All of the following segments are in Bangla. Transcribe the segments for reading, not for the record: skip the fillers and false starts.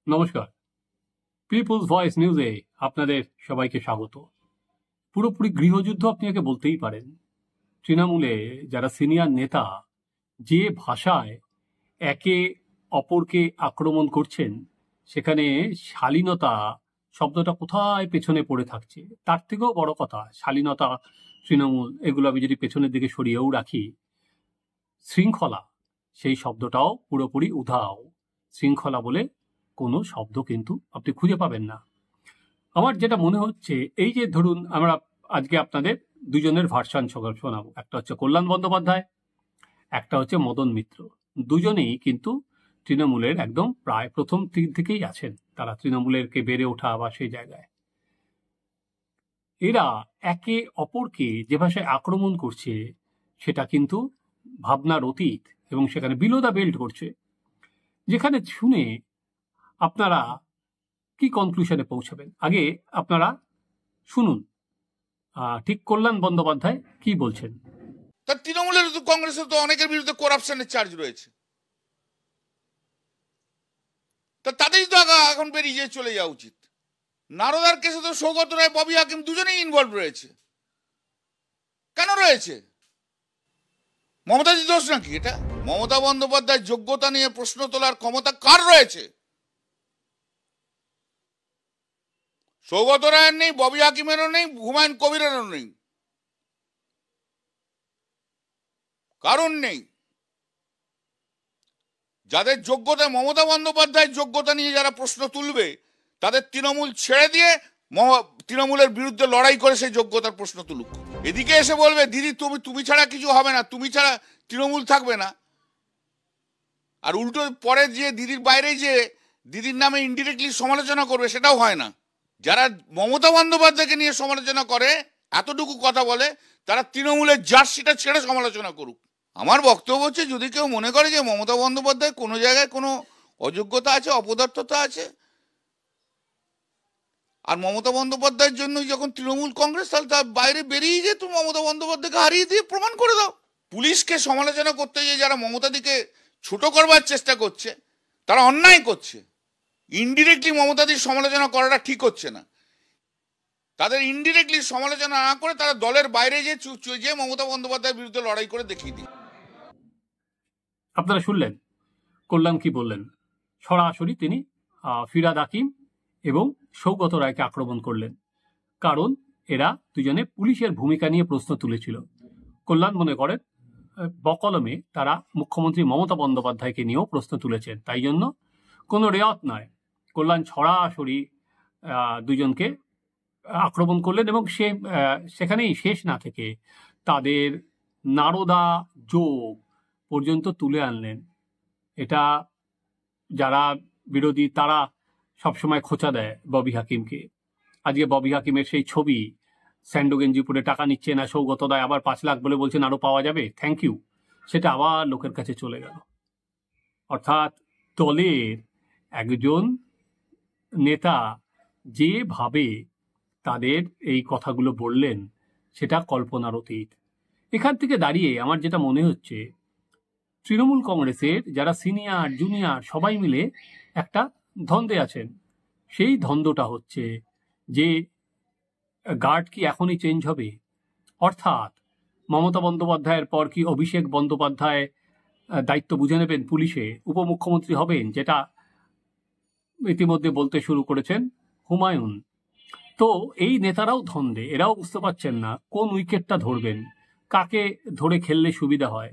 নমস্কার, পিপলস ভয়েস নিউজে আপনাদের সবাইকে স্বাগত। পুরোপুরি গৃহযুদ্ধ আপনি একে বলতেই পারেন। তৃণমূলে যারা সিনিয়র নেতা যে ভাষায় একে অপরকে আক্রমণ করছেন, সেখানে শালীনতা শব্দটা কোথায় পেছনে পড়ে থাকছে। তার থেকেও বড় কথা, শালীনতা, তৃণমূল, এগুলো আমি যদি পেছনের দিকে সরিয়েও রাখি, শৃঙ্খলা সেই শব্দটাও পুরোপুরি উধাও। শৃঙ্খলা বলে কোনো শব্দ কিন্তু আপনি খুঁজে পাবেন না। আমার যেটা মনে হচ্ছে, এই যে ধরুন আমরা আজকে আপনাদের দুজনের ভার্সান শোনাবো। একটা হচ্ছে কল্যাণ বন্দ্যোপাধ্যায়, একটা হচ্ছে মদন মিত্র। দুজনেই কিন্তু তৃণমূলের একদম প্রায় প্রথম দিক থেকেই আছেন, তারা তৃণমূলেরকে বেড়ে ওঠা বা সেই জায়গায়। এরা একে অপরকে যে ভাষায় আক্রমণ করছে সেটা কিন্তু ভাবনার অতীত, এবং সেখানে বিলো দ্য বেল্ট করছে, যেখানে শুনে আপনারা কি কনক্লুশনে পৌঁছাবেন। আগে আপনারা শুনুন ঠিক কল্যাণ বন্দ্যোপাধ্যায় কি বলছেন। তার তৃণমূলের কংগ্রেসের তো অনেকের বিরুদ্ধে করাপশনের চার্জ রয়েছে, তা তাদেরই তো এখন বেরিয়ে চলে যাওয়া উচিত। নারদার কেসে তো সৌগত রায়, ববি হাকিম দুজনেই ইনভলভ রয়েছে। কেন রয়েছে? মমতাজি দোষ নাকি এটা? মমতা বন্দ্যোপাধ্যায় যোগ্যতা নিয়ে প্রশ্ন তোলার ক্ষমতা কার রয়েছে? সৌগত রায়ের নেই, ববি হাকিমেরও নেই, হুমায়ুন কবিরেরও নেই, কারণ নেই। যাদের যোগ্যতা, মমতা বন্দ্যোপাধ্যায়ের যোগ্যতা নিয়ে যারা প্রশ্ন তুলবে, তাদের তৃণমূল ছেড়ে দিয়ে তৃণমূলের বিরুদ্ধে লড়াই করে সেই যোগ্যতার প্রশ্ন তুলুক। এদিকে এসে বলবে দিদি তুমি ছাড়া কিছু হবে না, তুমি ছাড়া তৃণমূল থাকবে না। আর উল্টো পরে যে দিদির বাইরে যে দিদির নামে ইনডিরেক্টলি সমালোচনা করবে, সেটাও হয় না। যারা মমতা বন্দ্যোপাধ্যায়কে নিয়ে সমালোচনা করে, এতটুকু কথা বলে, তারা তৃণমূলের জার্সিটা ছেড়ে সমালোচনা করুক। আমার বক্তব্য হচ্ছে, যদি কেউ মনে করে যে মমতা বন্দ্যোপাধ্যায় কোনো জায়গায় কোনো অযোগ্যতা আছে, অপদার্থতা আছে, আর মমতা বন্দ্যোপাধ্যায়ের জন্যই যখন তৃণমূল কংগ্রেস, তাহলে তার বাইরে বেরিয়ে যেত, মমতা বন্দ্যোপাধ্যায়কে হারিয়ে দিয়ে প্রমাণ করে দাও। পুলিশকে সমালোচনা করতে গিয়ে যারা মমতাদিকে ছোট করবার চেষ্টা করছে, তারা অন্যায় করছে। ইনডিরেক্টলি মমতাদির সমালোচনা করাটা ঠিক হচ্ছে না। তাদের ইনডিরেক্টলি সমালোচনা না করে তারা দলের বাইরে যে মমতা বন্দ্যোপাধ্যায়ের বিরুদ্ধে লড়াই করে দেখিয়ে দিই। আপনারা শুনলেন কল্যাণ কি বললেন। সরাসরি তিনি ফিরহাদ হাকিম এবং সৌগত রায়কে আক্রমণ করলেন, কারণ এরা দুজনে পুলিশের ভূমিকা নিয়ে প্রশ্ন তুলেছিল। কল্যাণ মনে করেন বকলমে তারা মুখ্যমন্ত্রী মমতা বন্দ্যোপাধ্যায়কে নিয়েও প্রশ্ন তুলেছেন, তাই জন্য কোনো রেয়াত নয়, কল্যাণ সরাসরি দুজনকে আক্রমণ করলেন এবং সেখানেই শেষ না থেকে তাদের নারদা যোগ পর্যন্ত তুলে আনলেন। এটা যারা বিরোধী তারা সবসময় খোঁচা দেয় ববি হাকিমকে। আজকে ববি হাকিমের সেই ছবি, স্যান্ডো গেঞ্জি পরে টাকা নিচ্ছে না সৌগত রায়, আবার 5 লাখ বলে বলছেন আরো পাওয়া যাবে, থ্যাংক ইউ, সেটা আবার লোকের কাছে চলে গেল। অর্থাৎ দলের একজন নেতা যেভাবে তাদের এই কথাগুলো বললেন, সেটা কল্পনার অতীত। এখান থেকে দাঁড়িয়ে আমার যেটা মনে হচ্ছে, তৃণমূল কংগ্রেসের যারা সিনিয়র জুনিয়র সবাই মিলে একটা দ্বন্দ্বে আছেন। সেই দ্বন্দ্বটা হচ্ছে যে গার্ড কি এখনই চেঞ্জ হবে, অর্থাৎ মমতা বন্দ্যোপাধ্যায়ের পর কি অভিষেক বন্দ্যোপাধ্যায় দায়িত্ব বুঝে নেবেন পুলিশে, উপমুখ্যমন্ত্রী হবেন, যেটা ইতিমধ্যে বলতে শুরু করেছেন হুমায়ুন। তো এই নেতারাও ধন্দে, এরাও বুঝতে পারছেন না কোন উইকেটটা ধরবেন, কাকে ধরে খেললে সুবিধা হয়।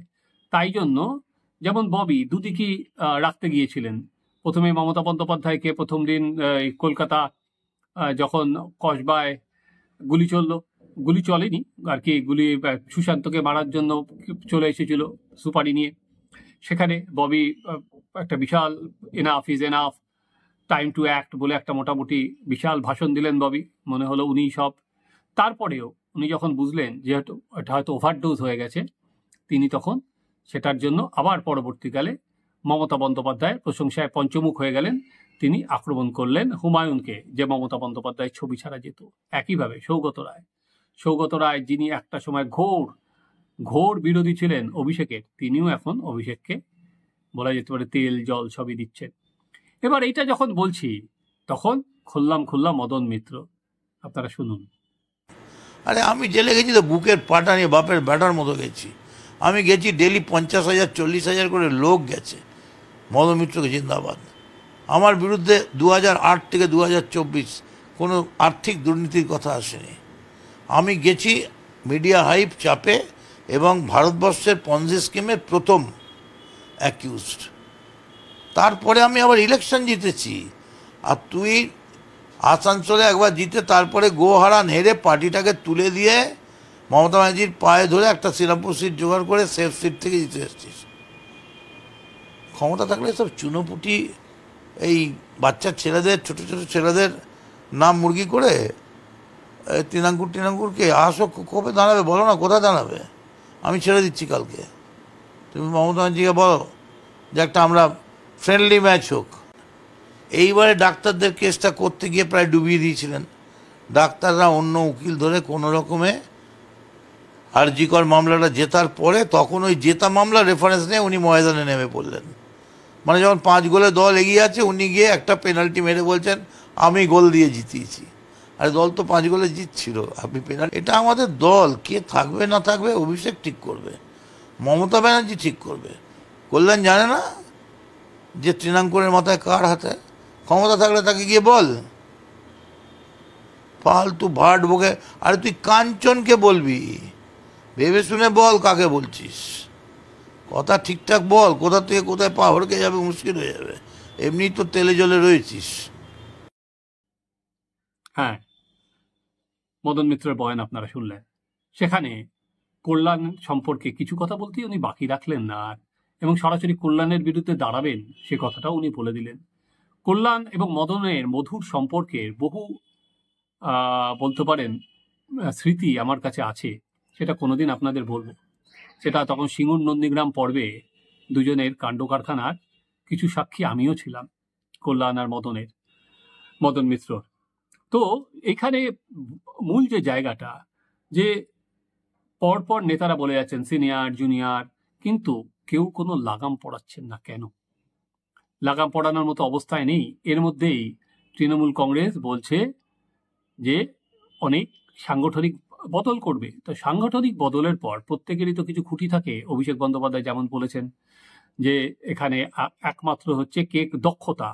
তাই জন্য যেমন ববি দুদিকই রাখতে গিয়েছিলেন। প্রথমে মমতা বন্দ্যোপাধ্যায়কে প্রথম দিন কলকাতা যখন কসবায় গুলি চলেনি আর কি, সুশান্তকে মারার জন্য চলে এসেছিল সুপারি নিয়ে, সেখানে ববি একটা বিশাল enough is enough, time to act বলে একটা মোটামুটি বিশাল ভাষণ দিলেন ববি, মনে হলো উনিই সব। তারপরেও উনি যখন বুঝলেন যে এটা হয়তো ওভারডোজ হয়ে গেছে, তিনি তখন সেটার জন্য আবার পরবর্তীকালে মমতা বন্দ্যোপাধ্যায়ের প্রশংসায় পঞ্চমুখ হয়ে গেলেন। তিনি আক্রমণ করলেন হুমায়ুনকে, যে মমতা বন্দ্যোপাধ্যায়ের ছবি ছাড়া যেত। একইভাবে সৌগত রায় যিনি একটা সময় ঘোর বিরোধী ছিলেন অভিষেকের, তিনিও এখন অভিষেককে বলা যেতে পারে তেল জল সবই দিচ্ছেন। এবার এইটা যখন বলছি তখন খুললাম মদন মিত্র, আপনারা শুনুন। আরে আমি জেলে গেছি তো বুকের পাটা নিয়ে বাপের ব্যাটার মতো গেছি। আমি গেছি ডেলি 50,000 40,000 করে লোক গেছে। মদন মিত্রকে জিন্দাবাদ। আমার বিরুদ্ধে 2008 থেকে 2024 কোনো আর্থিক দুর্নীতির কথা আসেনি। আমি গেছি মিডিয়া হাইপ চাপে এবং ভারতবর্ষের পঞ্জি স্কিমের প্রথম অ্যাকিউজড। তারপরে আমি আবার ইলেকশন জিতেছি। আর তুই আসানসোলে একবার জিতে তারপরে গোহারান হেরে পার্টিটাকে তুলে দিয়ে মমতা ব্যানার্জির পায়ে ধরে একটা শ্রীরামপুর সিট জোগাড় করে সেফ সিট থেকে জিতে এসেছিস। ক্ষমতা থাকলে সব চুনোপুটি এই বাচ্চা ছেলেদের, ছোট ছোট ছেলেদের নাম মুরগি করে তৃণাঙ্কুরকে আসো কবে দাঁড়াবে বলো না, কোথায় দাঁড়াবে? আমি ছেড়ে দিচ্ছি কালকে। তুমি মমতা ব্যানার্জিকে বলো যে একটা আমরা ফ্রেন্ডলি ম্যাচ হোক। এইবারে ডাক্তারদের কেসটা করতে গিয়ে প্রায় ডুবিয়ে দিয়েছিলেন। ডাক্তাররা অন্য উকিল ধরে কোনো রকমে আরজিকর মামলাটা জেতার পরে তখন ওই জেতা মামলা রেফারেন্স নিয়ে উনি ময়দানে নেমে পড়লেন। মানে যখন 5 গোলে দল এগিয়ে আছে উনি গিয়ে একটা পেনাল্টি মেরে বলছেন আমি গোল দিয়ে জিতিয়েছি। আর দল তো 5 গোলে জিতছিল, আপনি পেনাল্টি। এটা আমাদের দল, কে থাকবে না থাকবে অভিষেক ঠিক করবে, মমতা ব্যানার্জি ঠিক করবে। কল্যাণ জানে না যে তৃণাঙ্কুরের মাথায় কার হাতে? ক্ষমতা থাকলে তাকে গিয়ে বল। ফালতু ভাট বকে। আরে তুই কাঞ্চনকে বলবি, ভেবে শুনে বল কাকে বলছিস, কথা ঠিকঠাক বল। কোথা থেকে কোথায় পা হড়কে যাবে মুশকিল হয়ে যাবে, এমনি তো তেলে জলে রয়েছিস। হ্যাঁ, মদন মিত্রের বয়ান আপনারা শুনলেন। সেখানে কল্যাণ সম্পর্কে কিছু কথা বলতে উনি বাকি রাখলেন না আর, এবং সরাসরি কল্যাণের বিরুদ্ধে দাঁড়াবেন সে কথাটাও উনি বলে দিলেন। কল্যাণ এবং মদনের মধুর সম্পর্কের বহু বলতে পারেন স্মৃতি আমার কাছে আছে, সেটা কোনোদিন আপনাদের বলবো। সেটা তখন সিঙ্গুর নন্দীগ্রাম পর্বে দুজনের কাণ্ড কারখানার কিছু সাক্ষী আমিও ছিলাম, কল্যাণ আর মদন মিত্রর। তো এখানে মূল যে জায়গাটা, যে পরপর নেতারা বলে যাচ্ছেন সিনিয়র জুনিয়র, কিন্তু কেউ কোনো লাগাম পড়াচ্ছেন না। কেন লাগাম পড়ানোর মতো অবস্থায় নেই? এর মধ্যেই তৃণমূল কংগ্রেস বলছে যে অনেক সাংগঠনিক বদল করবে। তো সাংগঠনিক বদলের পর প্রত্যেকেরই তো কিছু খুঁটি থাকে। অভিষেক বন্দ্যোপাধ্যায় যেমন বলেছেন যে এখানে একমাত্র হচ্ছে দক্ষতা,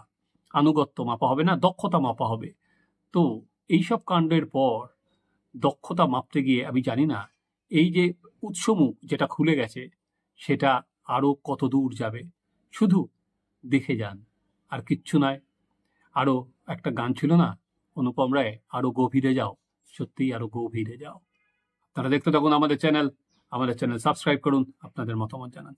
আনুগত্য মাপা হবে না, দক্ষতা মাপা হবে। তো এইসব কাণ্ডের পর দক্ষতা মাপতে গিয়ে আমি জানি না এই যে উৎসমুখ যেটা খুলে গেছে সেটা আরো কত দূর যাবে। শুধু দেখে যান, আর কিচ্ছু নয়। আরো একটা গান ছিল না অনুপম রায়, আরো গভীরে যাও, সত্যিই আরো গভীরে যাও। আপনারা দেখতে থাকুন আমাদের চ্যানেল সাবস্ক্রাইব করুন, আপনাদের মতামত জানান।